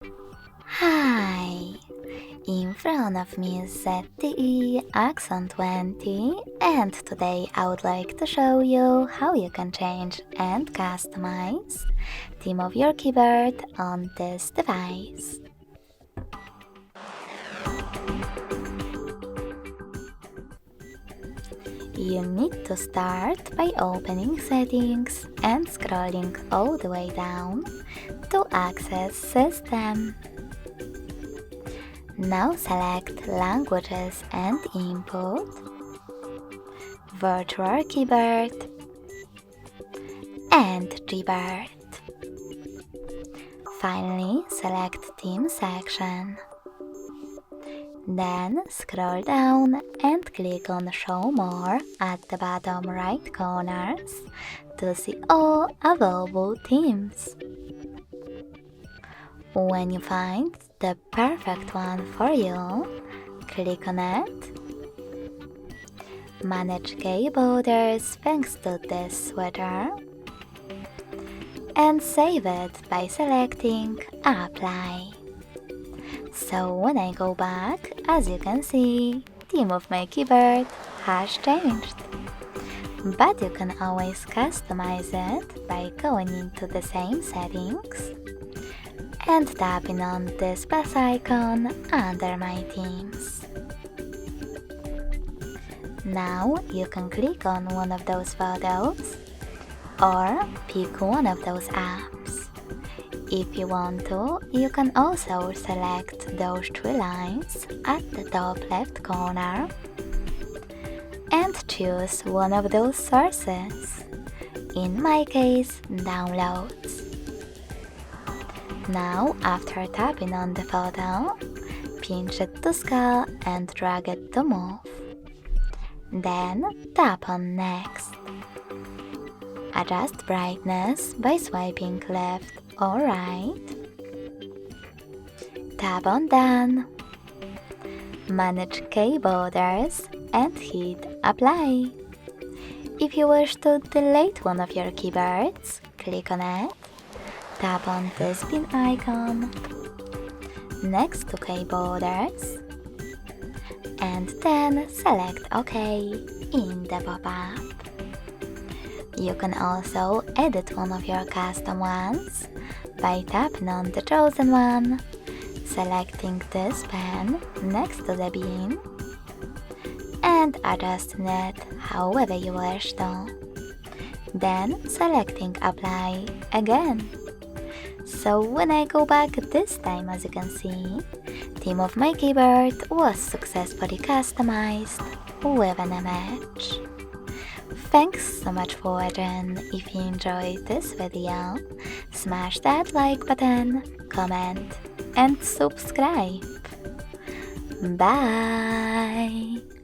Hi! In front of me is ZTE Axon 20, and today I would like to show you how you can change and customize the theme of your keyboard on this device. You need to start by opening Settings and scrolling all the way down to access System. Now select Languages and Input, Virtual Keyboard, and Gboard. Finally, select Theme section. Then scroll down and click on Show More at the bottom right corners to see all available themes. When you find the perfect one for you, click on it. Manage key borders thanks to this switcher, and save it by selecting Apply. So when I go back, as you can see, theme of my keyboard has changed. But you can always customize it by going into the same settings and tapping on this plus icon under my themes. Now you can click on one of those photos or pick one of those apps. If you want to, you can also select those three lines at the top left corner and choose one of those sources, in my case, downloads. Now, after tapping on the photo, pinch it to scale and drag it to move. Then tap on Next. Adjust brightness by swiping left or right. Tap on Done. Manage key borders and hit Apply. If you wish to delete one of your keyboards, click on it. Tap on this pin icon next to key borders and then select OK in the pop-up. You can also edit one of your custom ones by tapping on the chosen one, selecting this pen next to the bin, and adjusting it however you wish to. Then selecting Apply again. So when I go back this time, as you can see, theme of my keyboard was successfully customized with an image. Thanks so much for watching. If you enjoyed this video, smash that like button, comment, and subscribe. Bye!